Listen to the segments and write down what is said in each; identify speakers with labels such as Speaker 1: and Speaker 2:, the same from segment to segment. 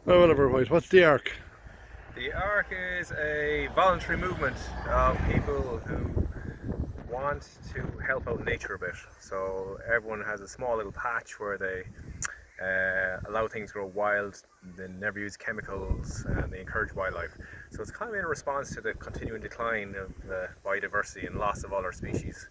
Speaker 1: Oh, Oliver Whyte, what's the ARC?
Speaker 2: The ARC is a voluntary movement of people who want to help out nature a bit. So everyone has a small little patch where they allow things to grow wild, they never use chemicals, and they encourage wildlife. So it's kind of in response to the continuing decline of biodiversity and loss of all our species.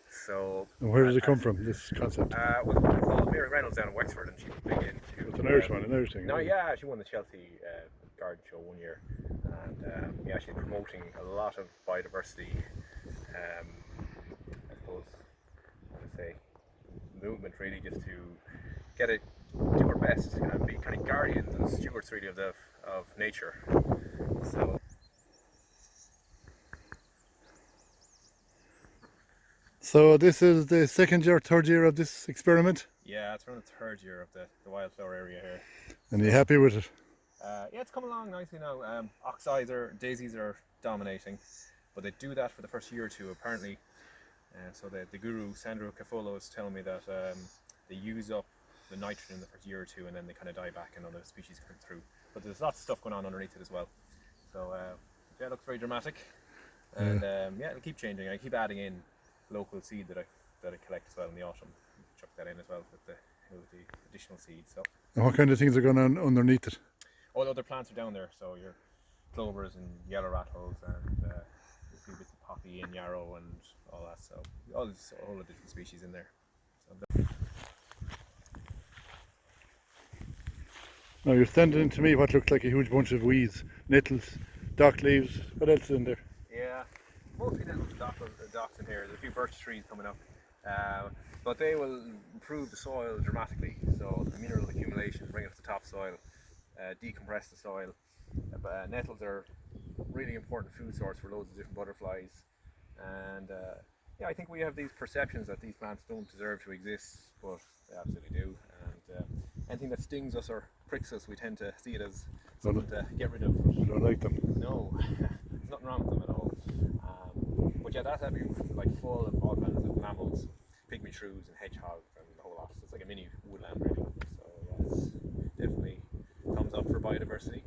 Speaker 2: So,
Speaker 1: And where does it come from, this concept?
Speaker 2: well, the woman called Mary Reynolds down in Wexford, and she's big into.
Speaker 1: It's an Irish one, an Irish thing.
Speaker 2: No, yeah, she won the Chelsea garden show one year, and yeah, she's promoting a lot of biodiversity. I suppose I would say movement really, just to get it, do our best, and be kind of guardians and stewards really of nature.
Speaker 1: So this is the second year, third year of this experiment,
Speaker 2: Yeah, it's around the third year of the wildflower area here.
Speaker 1: and are you happy with it?
Speaker 2: Yeah, it's come along nicely now. Daisies are dominating, but they do that for the first year or two apparently. So the guru Sandro Cafolo is telling me that they use up the nitrogen in the first year or two, and then they kind of die back and other species come through. But there's lots of stuff going on underneath it as well. So yeah, it looks very dramatic, and yeah, it'll keep changing. I keep adding in local seed that I collect as well in the autumn. Chuck that in as well with the additional seed. So.
Speaker 1: And what kind of things are going on underneath it?
Speaker 2: All the other plants are down there, so your clovers and yellow rattles and a few bits of poppy and yarrow and all that. So all the different species in there. So
Speaker 1: Now you're standing to me what looks like a huge bunch of weeds, nettles, dock leaves. What else is in there?
Speaker 2: yeah, mostly little docks in here. There's a few birch trees coming up, but they will improve the soil dramatically. So the mineral accumulation, bring it to the topsoil, decompress the soil. Nettles are really important food source for loads of different butterflies, and yeah, I think we have these perceptions that these plants don't deserve to exist, but they absolutely do. And anything that stings us or pricks us, we tend to see it as something to get rid of.
Speaker 1: I don't like them.
Speaker 2: No, there's nothing wrong with them at all. But yeah, that'd be like full of all kinds of mammals, pygmy shrews and hedgehogs and the whole lot. So it's like a mini woodland really. So yeah, it's definitely thumbs up for biodiversity.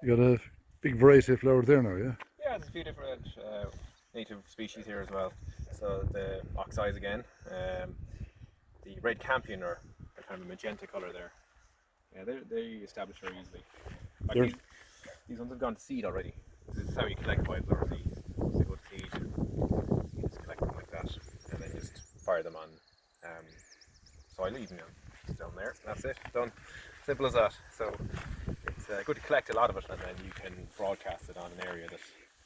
Speaker 1: You got a big variety of flowers there now, yeah?
Speaker 2: Yeah, there's a few different native species here as well. So the oxeyes again, the red campion are kind of a magenta colour there. Yeah, they establish very easily. Like these ones have gone to seed already. This is how you collect wildflower seeds. So you go to seed, you just collect them like that, and then just fire them on soil, leaving them down there. That's it, done. Simple as that. So it's good to collect a lot of it, and then you can broadcast it on an area that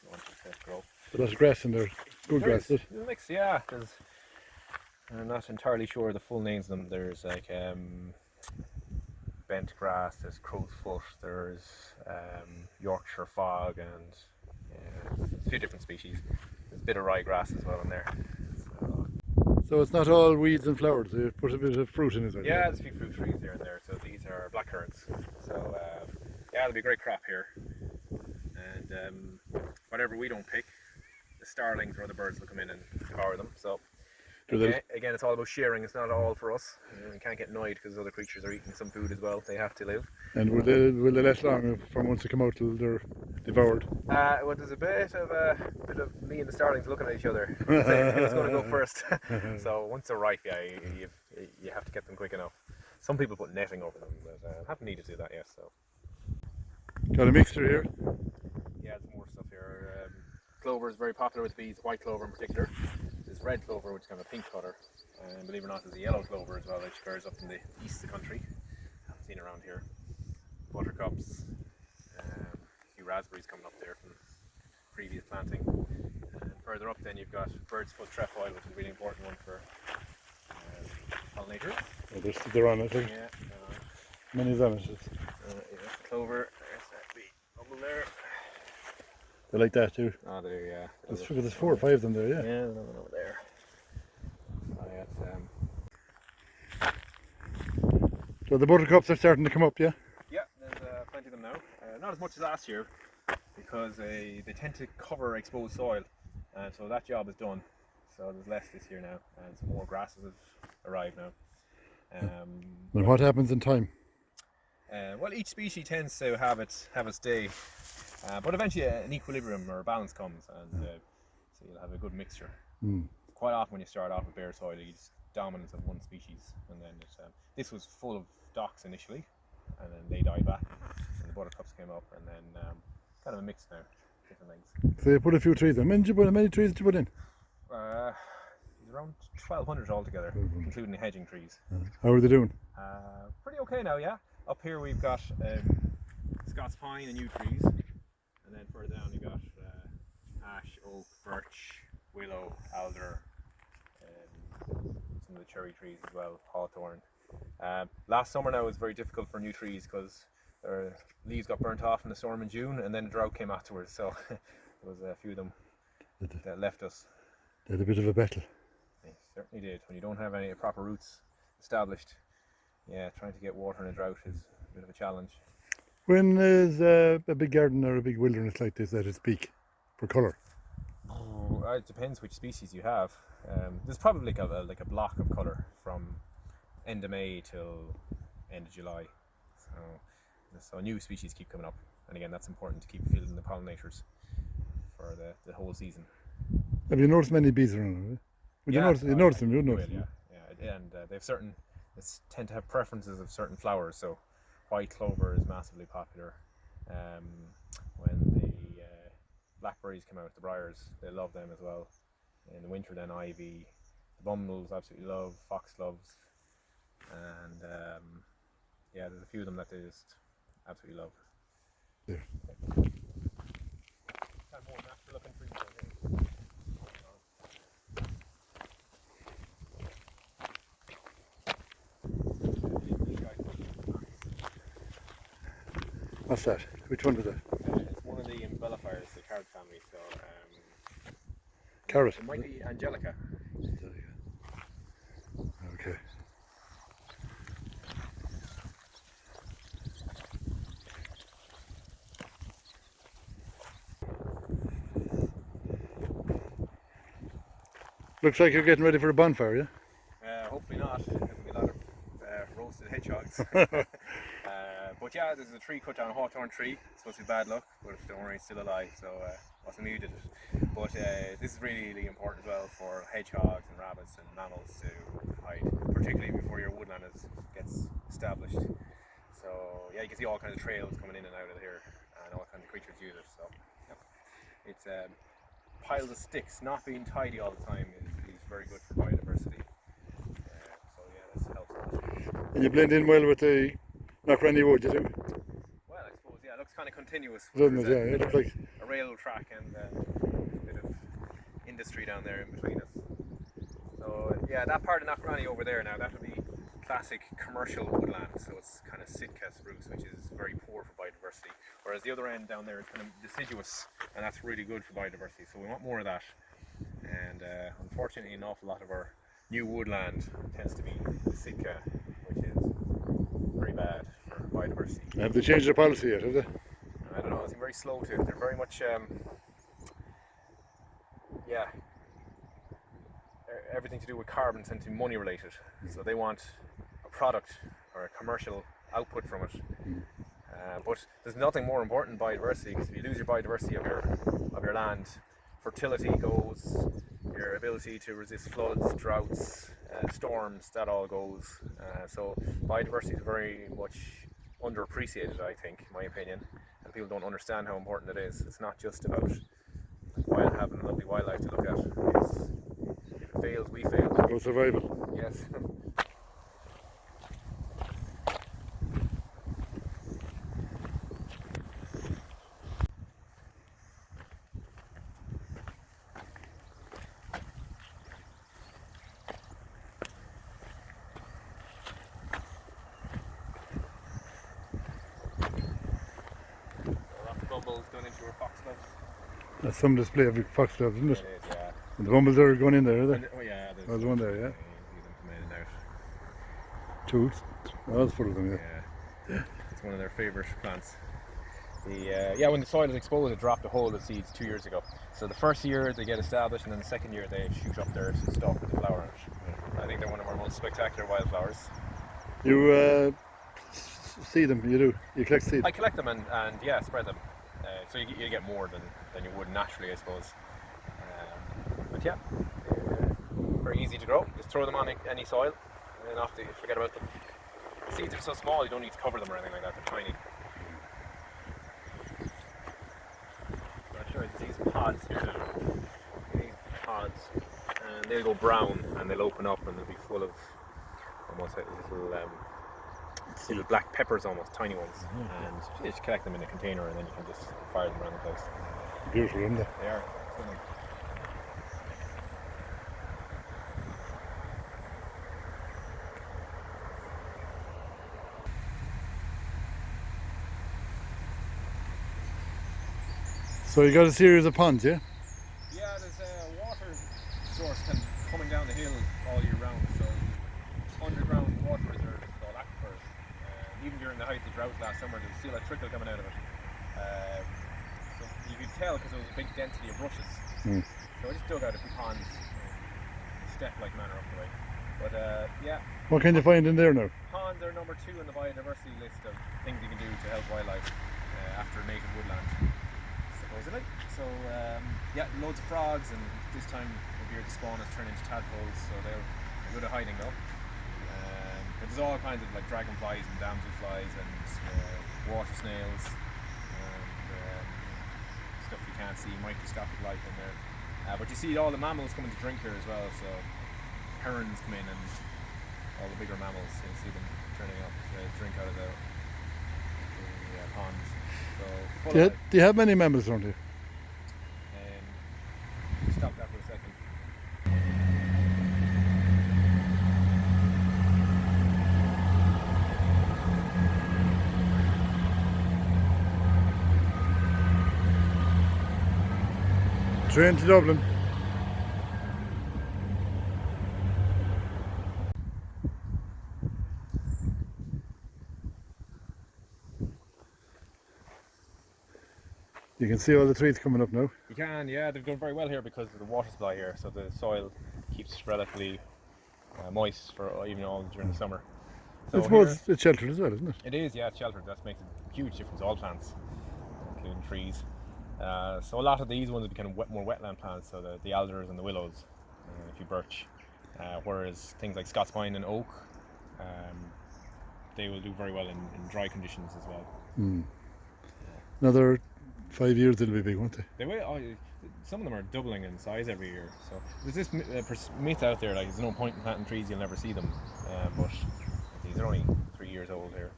Speaker 2: you want it to grow.
Speaker 1: But there's grass in there, good grass.
Speaker 2: There's a mix, yeah. I'm not entirely sure the full names of them. There's like bent grass, there's crow's foot, there's Yorkshire fog, and a few different species. There's a bit of ryegrass as well in there.
Speaker 1: So it's not all weeds and flowers, you put a bit of fruit in it.
Speaker 2: Yeah, there's a few fruit trees here and there. So these are blackcurrants. So yeah, there'll be a great crop here. And whatever we don't pick, the starlings or other birds will come in and devour them. So again, it's all about sharing. It's not all for us. You can't get annoyed because other creatures are eating some food as well. They have to live.
Speaker 1: And will they last long from once they come out till they're devoured?
Speaker 2: Well, there's a bit of me and the starlings looking at each other, saying who's going to go first. So once they're ripe, yeah, you have to get them quick enough. Some people put netting over them, but I haven't needed to do that yet. So
Speaker 1: Got a mixture here.
Speaker 2: yeah, there's more stuff here. Clover is very popular with bees. White clover in particular. There's red clover, which is kind of a pink colour, and believe it or not, there's a yellow clover as well, which occurs up in the east of the country. I haven't seen around here. Buttercups, a few raspberries coming up there from previous planting. And further up, then you've got bird's foot trefoil, which is a really important one for pollinators.
Speaker 1: Oh, they're on it.
Speaker 2: Yeah,
Speaker 1: Many's on it.
Speaker 2: yeah, clover. There's that bee bubble there.
Speaker 1: They like that too.
Speaker 2: Oh, there, yeah.
Speaker 1: There's 4 or 5 of them there, yeah.
Speaker 2: Yeah, there's another one over there. Oh, yeah,
Speaker 1: So the buttercups are starting to come up, yeah?
Speaker 2: Yeah, there's plenty of them now. Not as much as last year, because they tend to cover exposed soil, and so that job is done. So there's less this year now, and some more grasses have arrived now.
Speaker 1: And what happens in time?
Speaker 2: Well, each species tends to have its day, but eventually an equilibrium or a balance comes, and so you'll have a good mixture. Quite often when you start off with bare soil, you just dominance of one species, and then this was full of docks initially, and then they died back, and the buttercups came up, and then kind of a mix now, different things.
Speaker 1: So you put a few trees in. How many trees did you put in?
Speaker 2: Around 1,200 altogether, including the hedging trees.
Speaker 1: How are they doing?
Speaker 2: Pretty okay now, yeah. Up here we've got Scots pine and yew trees, and then further down you got ash, oak, birch, willow, alder, some of the cherry trees as well, hawthorn. Last summer now was very difficult for new trees because their leaves got burnt off in the storm in June, and then a drought came afterwards, so there was a few of them that left us.
Speaker 1: They had a bit of a battle.
Speaker 2: They certainly did. When you don't have any proper roots established, yeah, trying to get water in a drought is a bit of a challenge.
Speaker 1: When is a big garden or a big wilderness like this at its peak for colour?
Speaker 2: Oh, it depends which species you have. There's probably like a block of colour from end of May till end of July. So new species keep coming up, and again that's important to keep feeding the pollinators for the whole season.
Speaker 1: Have you noticed many bees around? You notice them, you notice them.
Speaker 2: Yeah, and they tend to have preferences of certain flowers. So white clover is massively popular. When the blackberries come out, the briars, they love them as well. In the winter then ivy, the bumbles absolutely love, foxgloves, and yeah, there's a few of them that they just absolutely love.
Speaker 1: Yeah.
Speaker 2: Kind of more natural looking trees over here.
Speaker 1: What's that? Which one is that?
Speaker 2: It's one of the umbellifers, the carrot family. So
Speaker 1: Carrot?
Speaker 2: it might be Angelica.
Speaker 1: Okay. Looks like you're getting ready for a bonfire, yeah?
Speaker 2: Hopefully not. There'll be a lot of roasted hedgehogs. But yeah, there's a tree cut down, a hawthorn tree. It's supposed to be bad luck, but don't worry, it's still alive, so wasn't me who did it. But this is really important as well for hedgehogs and rabbits and mammals to hide, particularly before your woodland gets established. So yeah, you can see all kinds of trails coming in and out of here, and all kinds of creatures use it. So yeah. It's piles of sticks not being tidy all the time is very good for biodiversity. So yeah, this helps.
Speaker 1: And you blend in well with the Knockranny wood, you do?
Speaker 2: Well, I suppose, yeah, it looks kind of continuous.
Speaker 1: Doesn't it? Yeah, it looks like
Speaker 2: a rail track and a bit of industry down there in between us. So yeah, that part of Knockranny over there now, that would be classic commercial woodland, so it's kind of Sitka spruce, which is very poor for biodiversity, whereas the other end down there is kind of deciduous, and that's really good for biodiversity, so we want more of that. And unfortunately an awful lot of our new woodland tends to be Sitka, which is very bad for biodiversity.
Speaker 1: Have they changed their policy yet, have they?
Speaker 2: I don't know, it's very slow to. They're very much yeah, everything to do with carbon tends to be money related, so they want a product or a commercial output from it. But there's nothing more important than biodiversity, because if you lose your biodiversity of your land, fertility goes, your ability to resist floods, droughts, storms, that all goes. So biodiversity is very much underappreciated, I think, in my opinion, and people don't understand how important it is. It's not just about having a lovely wildlife to look at. If it fails, we fail.
Speaker 1: For survival.
Speaker 2: Yes. Bumbles going into our foxgloves.
Speaker 1: That's some display of foxgloves, isn't it?
Speaker 2: It is, yeah.
Speaker 1: And the bumbles are going in there, are they?
Speaker 2: Oh yeah,
Speaker 1: There's one there, yeah.
Speaker 2: You see them come in and out.
Speaker 1: Two. Oh, it's full of them,
Speaker 2: Yeah, it's one of their favourite plants. Yeah, when the soil is exposed, it dropped a whole of seeds 2 years ago. So the first year they get established, and then the second year they shoot up their stalk with the flower on it. I think they're one of our most spectacular wildflowers.
Speaker 1: You see them, you do. You collect seeds.
Speaker 2: I collect them and yeah, spread them. So you get more than you would naturally, I suppose. But yeah, very easy to grow. Just throw them on any soil, and then after you forget about them. The seeds are so small, you don't need to cover them or anything like that. They're tiny. I'll show you these pods here. These pods, and they'll go brown, and they'll open up, and they'll be full of almost like little black peppers, almost tiny ones. And you just collect them in a container, and then you can just fire them around the place.
Speaker 1: Beautiful, isn't it?
Speaker 2: They are.
Speaker 1: So you got a series of ponds, yeah?
Speaker 2: Yeah, there's a water source coming down the hill all year round, so underground water reserves called aquifers. Even during the height of drought last summer, there's still a trickle coming out of it. So you could tell because there was a big density of rushes. So I just dug out a few ponds, step-like manner up the way. But yeah.
Speaker 1: What can you find in there now?
Speaker 2: Ponds are number 2 on the biodiversity list of things you can do to help wildlife after native woodland. Supposedly. So yeah, loads of frogs, and this time of year the spawn has turned into tadpoles, so they're good at hiding though. But there's all kinds of like dragonflies and damselflies and water snails and stuff you can't see, microscopic life in there. But you see all the mammals coming to drink here as well, so herons come in and all the bigger mammals, you see them turning up to drink out of the ponds. So,
Speaker 1: do you have many mammals around here?
Speaker 2: Stop that for a second.
Speaker 1: Train to Dublin. You can see all the trees coming up now.
Speaker 2: You can, yeah, they've done very well here because of the water supply here, so the soil keeps relatively moist for even all during the summer. So
Speaker 1: I suppose it's sheltered as well, isn't it?
Speaker 2: It is, yeah, it's sheltered. That makes a huge difference. All plants, including trees. So a lot of these ones are kind of more wetland plants, so the alders and the willows, a few birch. Whereas things like Scots pine and oak, they will do very well in dry conditions as well.
Speaker 1: Another 5 years they'll be big, won't they?
Speaker 2: They will. Oh, some of them are doubling in size every year. So there's this myth out there, like there's no point in planting trees, you'll never see them. But these are only 3 years old here.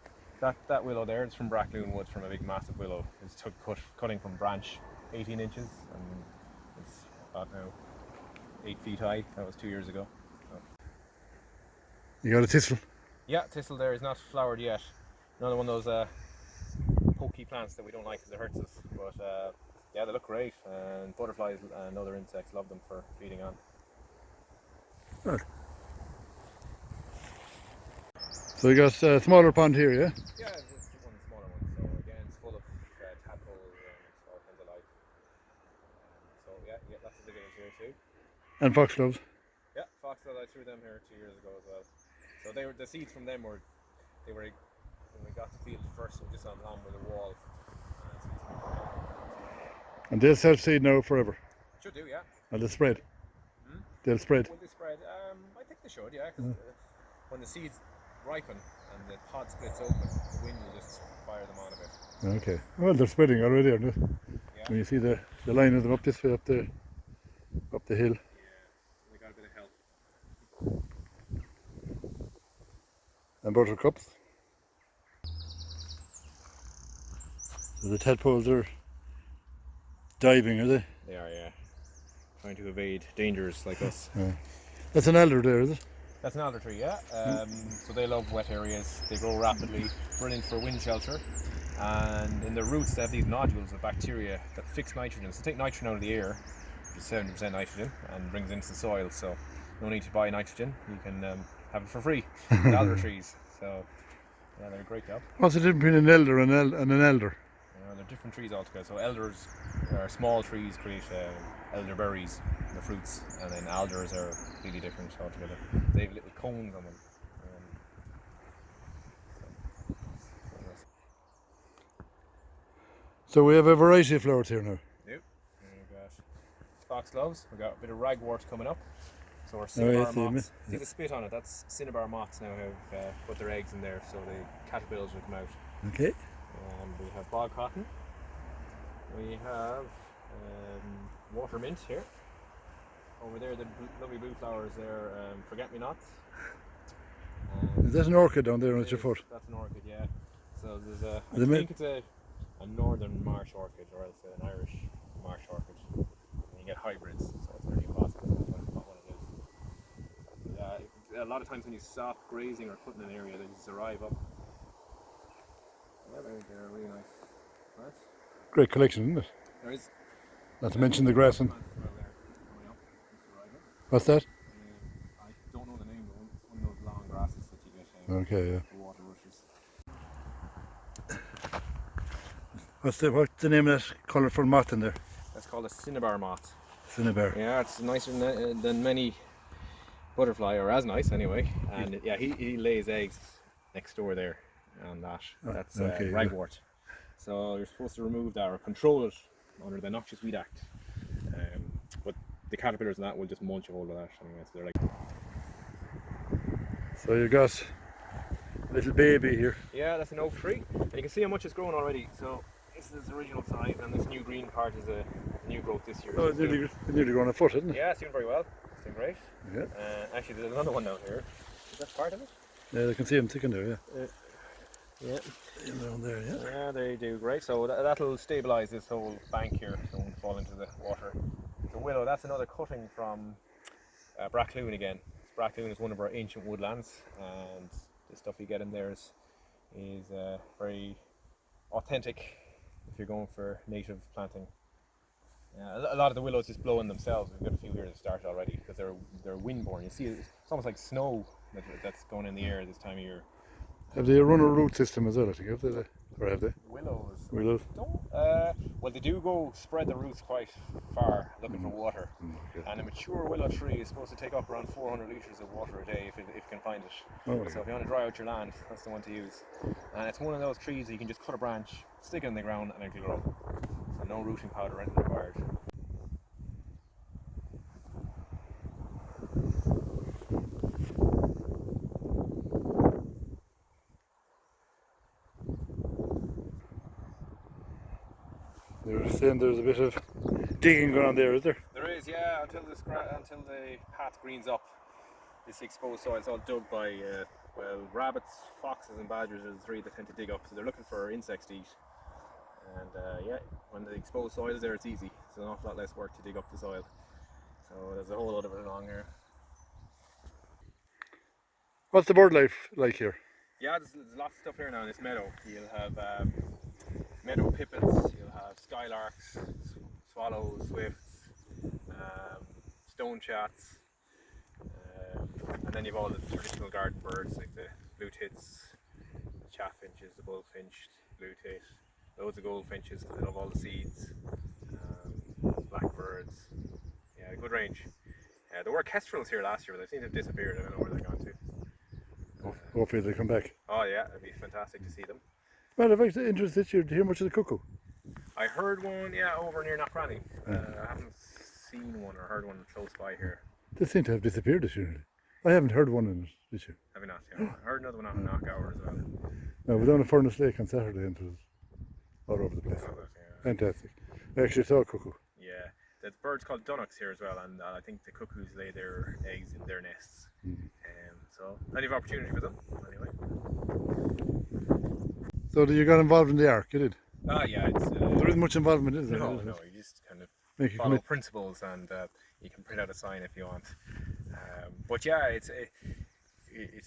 Speaker 2: That willow there is from Brackloon Woods, from a big massive willow. It's cutting from branch 18 inches, and it's about now 8 feet high. That was 2 years ago. So.
Speaker 1: You got a thistle?
Speaker 2: Yeah, thistle there is not flowered yet. Another one of those pokey plants that we don't like because it hurts us. But yeah, they look great, and butterflies and other insects love them for feeding on.
Speaker 1: Good. So you got a smaller pond here, yeah?
Speaker 2: Yeah, it's one smaller one. So again, it's full of tadpoles and all kinds of life. So yeah, lots of diggers here too.
Speaker 1: And foxgloves?
Speaker 2: Yeah, foxglove, I threw them here 2 years ago as well. So the seeds from them were when we got the field first, we just on with a wall.
Speaker 1: And they'll self-seed now forever?
Speaker 2: Should do, yeah.
Speaker 1: And they'll spread? They'll spread?
Speaker 2: Will they spread? I think they should, yeah, because when the seeds ripen and the pod splits open, the wind will just fire them on a bit.
Speaker 1: Okay. Well, they're spreading already, aren't they?
Speaker 2: Yeah.
Speaker 1: When you see the line of them up this way, up the hill.
Speaker 2: Yeah, we got a bit of help.
Speaker 1: And buttercups. So the tadpoles are diving, are they?
Speaker 2: They are, yeah. Trying to evade dangers like us.
Speaker 1: Yeah. That's an alder there, is it?
Speaker 2: That's an alder tree, yeah. So they love wet areas. They grow rapidly, brilliant for wind shelter. And in their roots, they have these nodules of bacteria that fix nitrogen. So take nitrogen out of the air, which is 70% nitrogen, and brings it into the soil. So no need to buy nitrogen. You can have it for free with alder trees. So Yeah, they're a great job.
Speaker 1: What's the difference between an elder and an elder?
Speaker 2: They're different trees altogether. So elders are small trees, create elderberries, the fruits, and then alders are completely different altogether. They have little cones on them.
Speaker 1: So we have a variety of flowers here now.
Speaker 2: Yep. We've got foxgloves. We've got a bit of ragwort coming up. So our
Speaker 1: Oh,
Speaker 2: cinnabar
Speaker 1: yes, yeah,
Speaker 2: moths.
Speaker 1: yeah.
Speaker 2: See the spit on it? That's cinnabar moths now have put their eggs in there, so the caterpillars will come out.
Speaker 1: Okay.
Speaker 2: We have bog cotton. We have water mint here. Over there, the lovely blue flowers there, forget-me-nots.
Speaker 1: Is that an orchid down there on your foot?
Speaker 2: That's an orchid, yeah. So there's a, I
Speaker 1: Is it
Speaker 2: think it's a northern marsh orchid or else an Irish marsh orchid. And you get hybrids, so it's very impossible to know what it is. Yeah, a lot of times when you stop grazing or cutting an area, they just arrive up. Yeah, they're really nice. Right?
Speaker 1: Great collection, isn't it?
Speaker 2: There is.
Speaker 1: Not to mention the grass and... What's that?
Speaker 2: I don't know the name, but it's one of those long grasses that you get.
Speaker 1: Okay, yeah.
Speaker 2: The water rushes.
Speaker 1: What's the name of that colourful moth in there?
Speaker 2: That's called a cinnabar moth.
Speaker 1: Cinnabar.
Speaker 2: Yeah, it's nicer than many butterfly, or as nice anyway. And yeah, he lays eggs next door there on that. That's
Speaker 1: okay,
Speaker 2: ragwort. So you're supposed to remove that or control it under the Noxious Weed Act. But the caterpillars and that will just munch a hold of that anyway. So they're like.
Speaker 1: So you got a little baby here.
Speaker 2: Yeah, that's an oak tree, and you can see how much it's grown already. So this is its original size, and this new green part is a new growth this year.
Speaker 1: Oh, it's nearly grown a foot, isn't it?
Speaker 2: Yeah, it's doing very well. It's doing great.
Speaker 1: Yeah.
Speaker 2: Actually, there's another one down here. Is that part of it?
Speaker 1: Yeah, I can see them ticking there, yeah.
Speaker 2: Yeah.
Speaker 1: Down there, yeah.
Speaker 2: Yeah, they do great. So that'll stabilise this whole bank here, so it won't fall into the water. The willow, that's another cutting from Brackloon again. Brackloon is one of our ancient woodlands, and the stuff you get in there is very authentic if you're going for native planting. A lot of the willows just blow in themselves. We've got a few here that start already because they're windborne. You see, it's almost like snow that's going in the air this time of year.
Speaker 1: Have they a runner root system as well, I think, have they? Or have they?
Speaker 2: Willows.
Speaker 1: Willows?
Speaker 2: Don't. Well, they do go spread the roots quite far looking for water.
Speaker 1: Okay.
Speaker 2: And a mature willow tree is supposed to take up around 400 litres of water a day if you can find it.
Speaker 1: Oh,
Speaker 2: So if you want to dry out your land, that's the one to use. And it's one of those trees that you can just cut a branch, stick it in the ground, and it'll grow. So no rooting powder or anything required.
Speaker 1: They're saying there's a bit of digging going on there, is there?
Speaker 2: There is, yeah, until the path greens up. This exposed soil is all dug by rabbits, foxes, and badgers are the three that tend to dig up. So they're looking for insects to eat. And yeah, when the exposed soil is there, it's easy. It's an awful lot less work to dig up the soil. So there's a whole lot of it along here.
Speaker 1: What's the bird life like here?
Speaker 2: Yeah, there's lots of stuff here now in this meadow. You'll have meadow pipits, you'll have skylarks, swallows, swifts, stone chats, and then you've all the traditional garden birds like the blue tits, the chaffinches, the bullfinch, blue tit, loads of goldfinches, they love all the seeds, blackbirds, yeah, good range. There were kestrels here last year, but they seem to have disappeared. I don't know where they're gone to.
Speaker 1: Hopefully they come back.
Speaker 2: Oh yeah, it'd be fantastic to see them.
Speaker 1: Well, I'm actually interested this year to hear much of the cuckoo.
Speaker 2: I heard one, yeah, over near Knockranny. I haven't seen one or heard one close by here.
Speaker 1: They seem to have disappeared this year. I haven't heard one in it this year.
Speaker 2: Have you not? Yeah. I heard another one on Knockhour as well.
Speaker 1: No, we were down at Furnace Lake on Saturday and it was all over the place.
Speaker 2: Oh, yeah.
Speaker 1: Fantastic. I actually saw a cuckoo.
Speaker 2: Yeah, there's birds called dunnocks here as well, and I think the cuckoos lay their eggs in their nests. So plenty of opportunity for them, anyway.
Speaker 1: So you got involved in the ark, you did?
Speaker 2: Ah, yeah, it's...
Speaker 1: There isn't much involvement, is there?
Speaker 2: No, you just kind of
Speaker 1: Make you
Speaker 2: follow
Speaker 1: commit.
Speaker 2: principles, and you can print out a sign if you want. But yeah, it's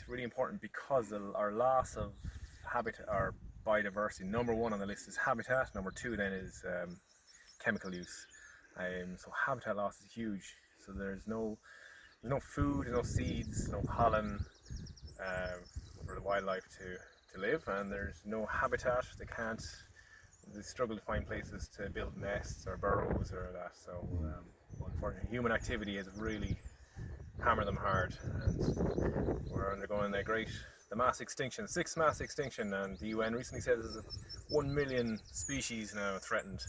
Speaker 2: really important because our loss of habitat, or biodiversity, number one on the list is habitat, number two then is chemical use. So habitat loss is huge. So there's no food, no seeds, no pollen for the wildlife to live, and there's no habitat. They struggle to find places to build nests or burrows or that. So unfortunately, human activity has really hammered them hard, and we're undergoing the mass extinction, sixth mass extinction, and the UN recently said there's 1 million species now threatened.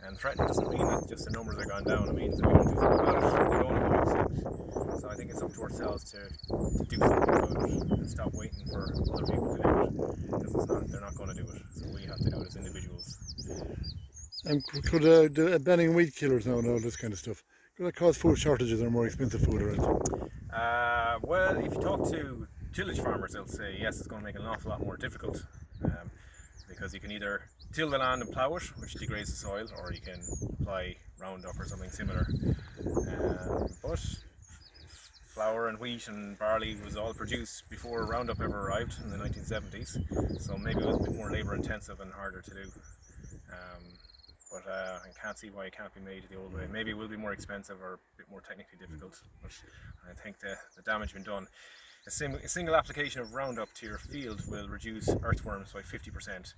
Speaker 2: And threatened doesn't mean that just the numbers are gone down, it means that we don't do something about it, they're going to go extinct. So I think it's up to ourselves to do something about it and stop waiting for other people to do it, because they're not going to do it, so we have to do it as individuals.
Speaker 1: And could banning weed killers now and all this kind of stuff, could that cause food shortages or more expensive food or anything?
Speaker 2: Well, if you talk to tillage farmers, they'll say yes, it's going to make it an awful lot more difficult, because you can either till the land and plough it, which degrades the soil, or you can apply Roundup or something similar. But flour and wheat and barley was all produced before Roundup ever arrived in the 1970s, so maybe it was a bit more labour intensive and harder to do. But I can't see why it can't be made the old way. Maybe it will be more expensive or a bit more technically difficult, but I think the damage been done. A single application of Roundup to your field will reduce earthworms by 50%.